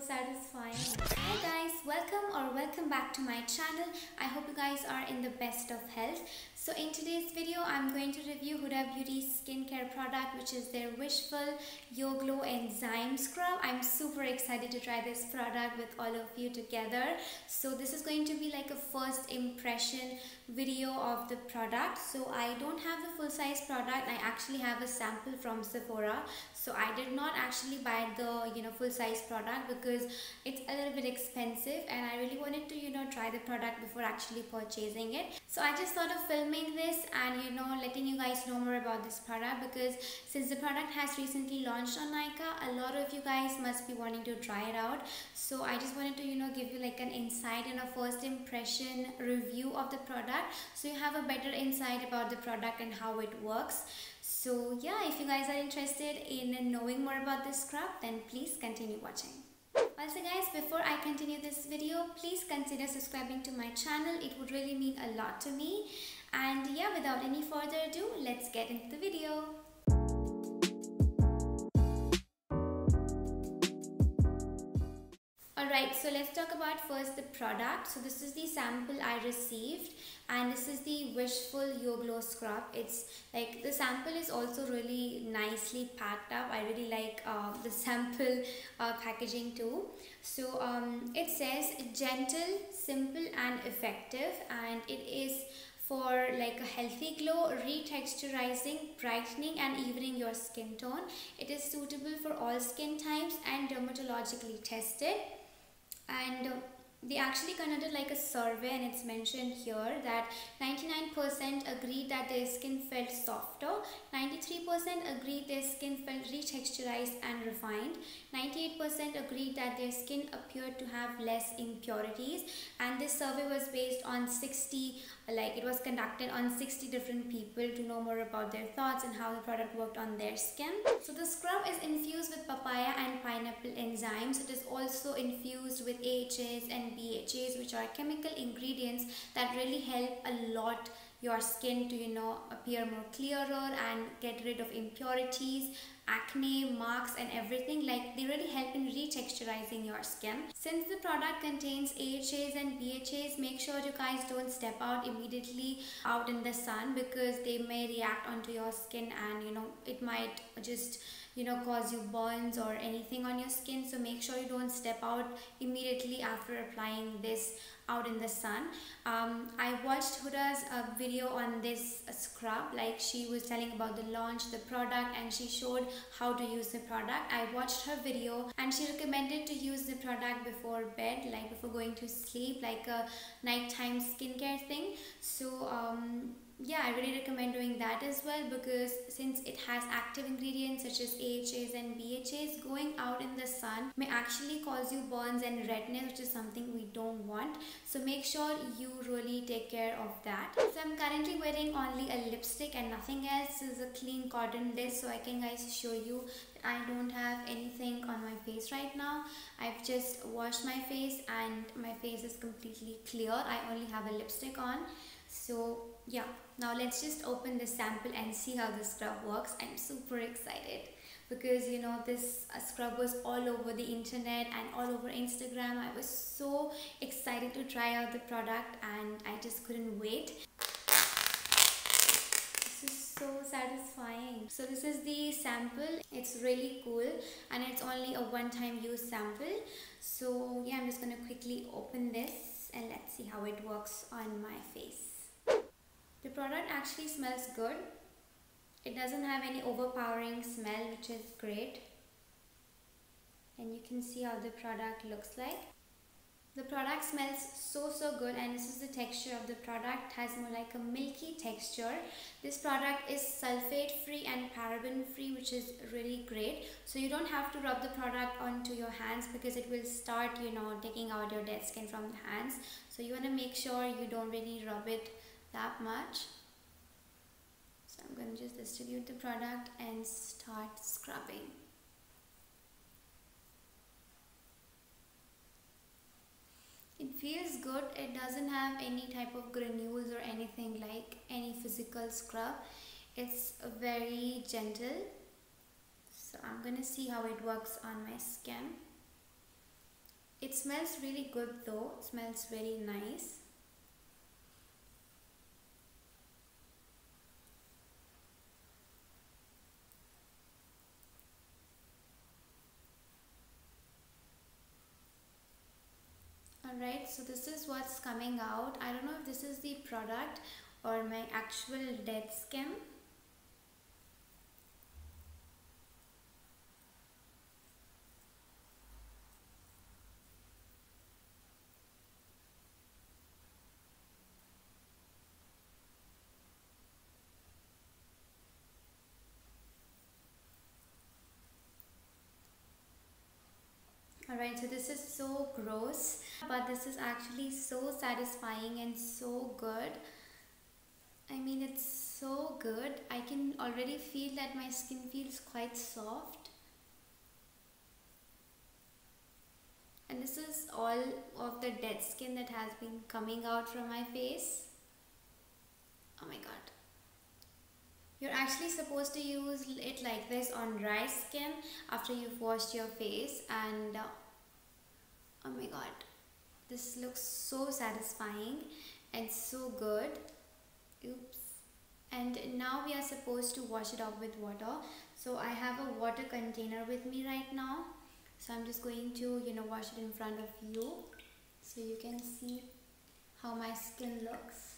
satisfying. Hi guys, welcome back to my channel. I hope you guys are in the best of health. So in today's video, I'm going to review Huda Beauty's skincare product, which is their Wishful Yo Glow Enzyme Scrub. I'm super excited to try this product with all of you together. So this is going to be like a first impression video of the product. So I don't have the full size product. I actually have a sample from Sephora. So I did not actually buy the full size product because it's a little bit expensive, and I really wanted to try the product before actually purchasing it. So I just thought of filming this and letting you guys know more about this product, because since the product has recently launched on Nykaa, a lot of you guys must be wanting to try it out. So I just wanted to give you like an insight and a first impression review of the product, so you have a better insight about the product and how it works. So yeah, if you guys are interested in knowing more about this scrub, then please continue watching. Also guys, before I continue this video, please consider subscribing to my channel. It would really mean a lot to me. And yeah, without any further ado, let's get into the video. Alright, so let's talk about first the product. So this is the sample I received, and this is the Wishful Yo Glow Scrub. It's like the sample is also really nicely packed up. I really like the sample packaging too. So it says gentle, simple and effective, and it is for like a healthy glow, retexturizing, brightening and evening your skin tone. It is suitable for all skin types and dermatologically tested. And they actually conducted like a survey, and it's mentioned here that 99% agreed that their skin felt softer, 93% agreed their skin felt retexturized and refined, 98% agreed that their skin appeared to have less impurities. And this survey was based on 60, like it was conducted on 60 different people to know more about their thoughts and how the product worked on their skin. So the scrub is infused with papaya and pineapple enzymes. It is also infused with AHAs and BHAs, which are chemical ingredients that really help a lot your skin to appear more clearer and get rid of impurities, acne, marks and everything. Like they really help in retexturizing your skin. Since the product contains AHAs and BHAs, make sure you guys don't step out immediately out in the sun, because they may react onto your skin and it might just cause you burns or anything on your skin. So make sure you don't step out immediately after applying this out in the sun. I watched Huda's video on this scrub. Like she was telling about the launch, the product, and she showed how to use the product. I watched her video and she recommended to use the product before bed, like before going to sleep, like a nighttime skincare thing. So yeah, I really recommend doing that as well, because since it has active ingredients such as AHAs and BHAs, going out in the sun may actually cause you burns and redness, which is something we don't want. So make sure you really take care of that. So I'm currently wearing only a lipstick and nothing else. This is a clean cotton list, so I can guys show you that I don't have anything on my face right now. I've just washed my face and my face is completely clear. I only have a lipstick on. So yeah, now let's just open the sample and see how the scrub works. I'm super excited because this scrub was all over the internet and all over Instagram. I was so excited to try out the product and I just couldn't wait. This is so satisfying. So this is the sample. It's really cool and it's only a one-time use sample. So yeah, I'm just gonna quickly open this and let's see how it works on my face. The product actually smells good. It doesn't have any overpowering smell, which is great. And you can see how the product looks like. The product smells so good, and this is the texture of the product. It has more like a milky texture. This product is sulfate free and paraben free, which is really great. So you don't have to rub the product onto your hands, because it will start taking out your dead skin from the hands. So you want to make sure you don't really rub it that much. So I'm going to just distribute the product and start scrubbing. It feels good. It doesn't have any type of granules or anything like any physical scrub. It's very gentle. So I'm going to see how it works on my skin. It smells really good though, it smells very nice. Alright, so this is what's coming out. I don't know if this is the product or my actual dead skin. Alright, so this is so gross, but this is actually so satisfying and so good. I mean, it's so good. I can already feel that my skin feels quite soft. And this is all of the dead skin that has been coming out from my face. Oh my god. You're actually supposed to use it like this on dry skin after you've washed your face, and oh my god, this looks so satisfying and so good. Oops. And now we are supposed to wash it off with water. So I have a water container with me right now. So I'm just going to, wash it in front of you so you can see how my skin looks.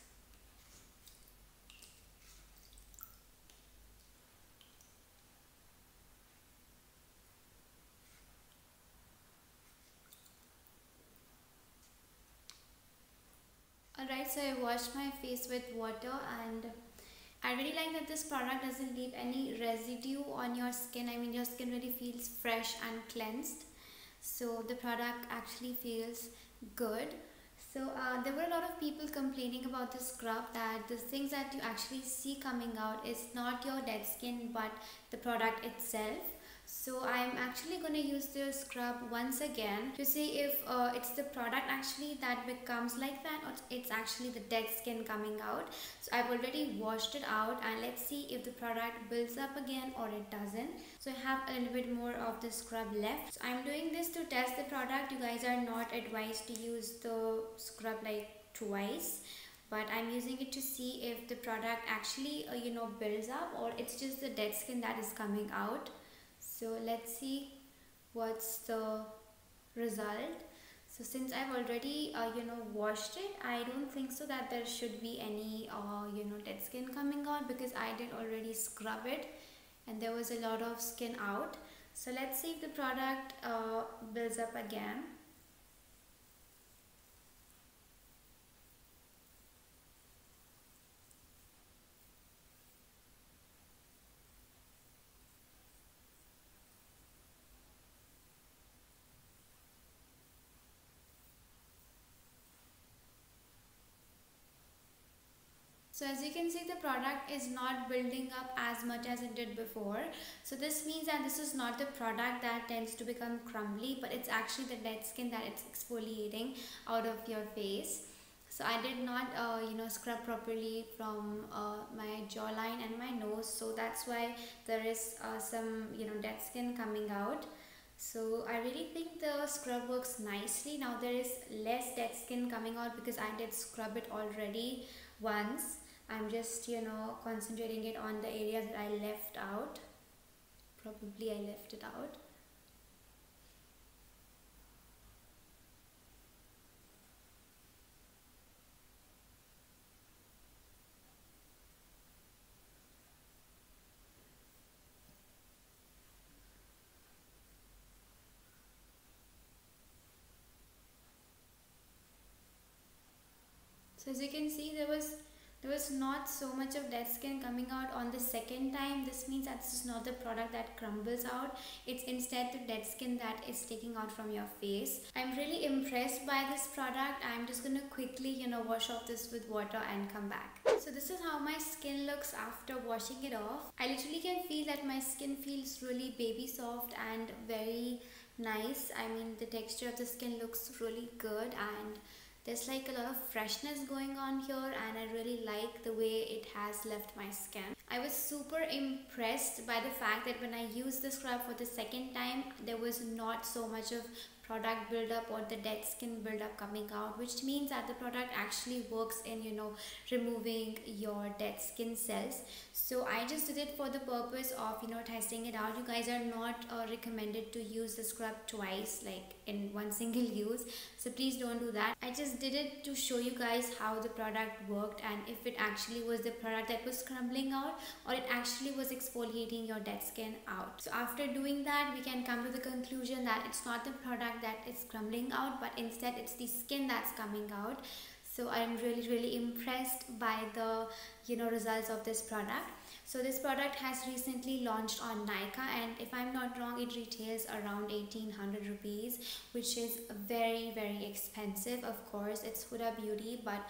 Alright, so I washed my face with water, and I really like that this product doesn't leave any residue on your skin. I mean, your skin really feels fresh and cleansed. So the product actually feels good. So there were a lot of people complaining about the scrub, that the things that you actually see coming out is not your dead skin but the product itself. So I'm actually going to use the scrub once again to see if it's the product actually that becomes like that, or it's actually the dead skin coming out. So I've already washed it out, and let's see if the product builds up again or it doesn't. So I have a little bit more of the scrub left. So I'm doing this to test the product. You guys are not advised to use the scrub like twice, but I'm using it to see if the product actually builds up, or it's just the dead skin that is coming out. So let's see what's the result. So since I've already washed it, I don't think so that there should be any dead skin coming out, because I did already scrub it and there was a lot of skin out. So let's see if the product builds up again. So as you can see, the product is not building up as much as it did before. So this means that this is not the product that tends to become crumbly, but it's actually the dead skin that it's exfoliating out of your face. So I did not scrub properly from my jawline and my nose, so that's why there is some dead skin coming out. So I really think the scrub works nicely. Now there is less dead skin coming out because I did scrub it already once. I'm just concentrating it on the areas that I left out. Probably I left it out. So as you can see, there was not so much of dead skin coming out on the second time. This means that this is not the product that crumbles out. It's instead the dead skin that is taking out from your face. I'm really impressed by this product. I'm just gonna quickly wash off this with water and come back. So this is how my skin looks after washing it off. I literally can feel that my skin feels really baby soft and very nice. I mean, the texture of the skin looks really good, and there's like a lot of freshness going on here, and I really like the way it has left my skin. I was super impressed by the fact that when I used the scrub for the second time, there was not so much of product buildup or the dead skin buildup coming out, which means that the product actually works in, you know, removing your dead skin cells. So I just did it for the purpose of, you know, testing it out. You guys are not recommended to use the scrub twice, like in one single use, so please don't do that. I just did it to show you guys how the product worked and if it actually was the product that was crumbling out or it actually was exfoliating your dead skin out. So after doing that, we can come to the conclusion that it's not the product that is crumbling out, but instead it's the skin that's coming out. So I'm really impressed by the, you know, results of this product. So this product has recently launched on Nykaa, and if I'm not wrong, it retails around 1800 rupees, which is very expensive. Of course, it's Huda Beauty, but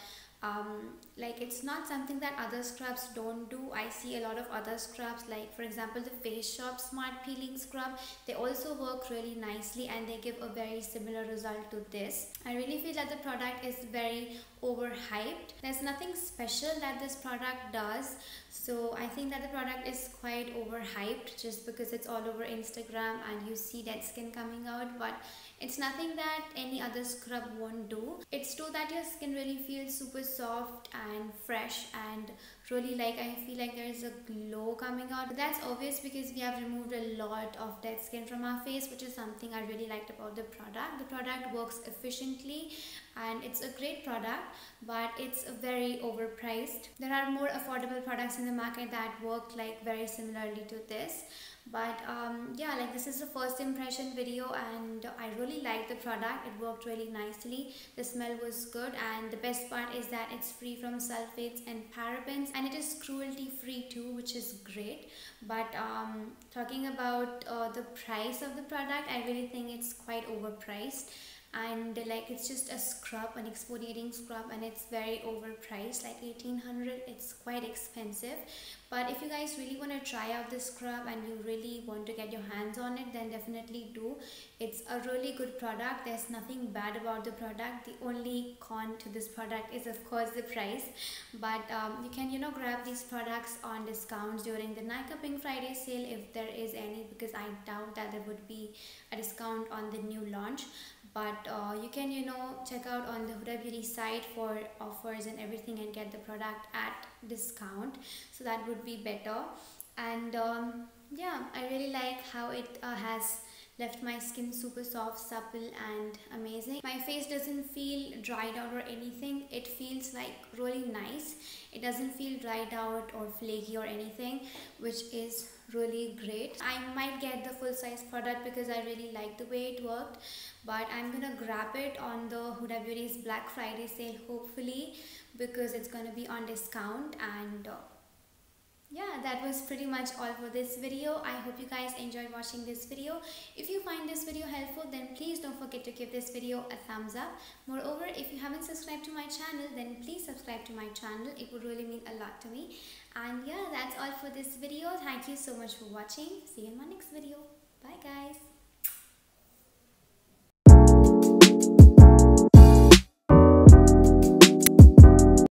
like it's not something that other scrubs don't do. I see a lot of other scrubs, like for example the Face Shop Smart Peeling Scrub. They also work really nicely and they give a very similar result to this. I really feel that the product is very overhyped. There's nothing special that this product does, so I think that the product is quite overhyped just because it's all over Instagram and you see dead skin coming out, but it's nothing that any other scrub won't do. It's true that your skin really feels super soft and fresh and really, like, I feel like there is a glow coming out. But that's obvious because we have removed a lot of dead skin from our face, which is something I really liked about the product. The product works efficiently and it's a great product, but it's very overpriced. There are more affordable products in the market that work like very similarly to this. But yeah, like this is the first impression video and I really like the product. It worked really nicely. The smell was good, and the best part is that it's free from sulfates and parabens, and it is cruelty free too, which is great. But talking about the price of the product, I really think it's quite overpriced. And like it's just a scrub, an exfoliating scrub, and it's very overpriced, like 1800. It's quite expensive. But if you guys really want to try out this scrub and you really want to get your hands on it, then definitely do. It's a really good product. There's nothing bad about the product. The only con to this product is of course the price, but you can, you know, grab these products on discounts during the Nykaa Pink Friday sale if there is any, because I doubt that there would be a discount on the new launch. But you can, you know, check out on the Huda Beauty site for offers and everything and get the product at discount, so that would be better. And yeah, I really like how it has left my skin super soft, supple and amazing. My face doesn't feel dried out or anything. It feels like really nice. It doesn't feel dried out or flaky or anything, which is really great. I might get the full size product because I really like the way it worked, but I'm gonna grab it on the Huda Beauty's Black Friday sale hopefully, because it's gonna be on discount. And yeah, that was pretty much all for this video. I hope you guys enjoyed watching this video. If you find this video helpful, then please don't forget to give this video a thumbs up. Moreover, if you haven't subscribed to my channel, then please subscribe to my channel. It would really mean a lot to me. And yeah, that's all for this video. Thank you so much for watching. See you in my next video. Bye guys.